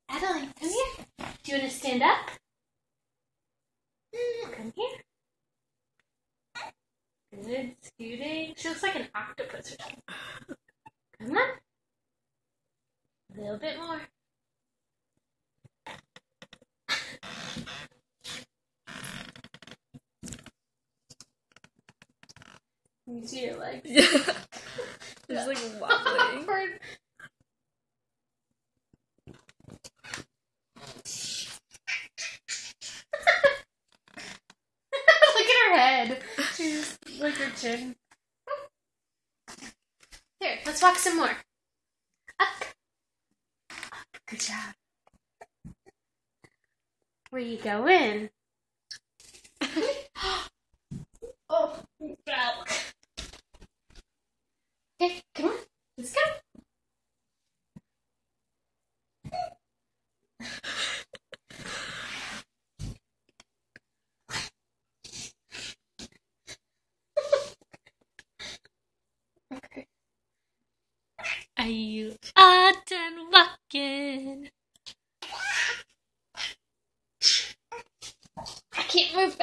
Adeline, come here. Do you want to stand up? Come here. Good, scooting. She looks like an octopus or something. Come on. A little bit more. Can you see your legs? Yeah. Just like wobbling. Look at her head. She's like her chin. Here, let's walk some more. Up. Good job. Where you going? Oh, God. Okay, come on. Let's go. Okay. Are you all done walking? I can't move.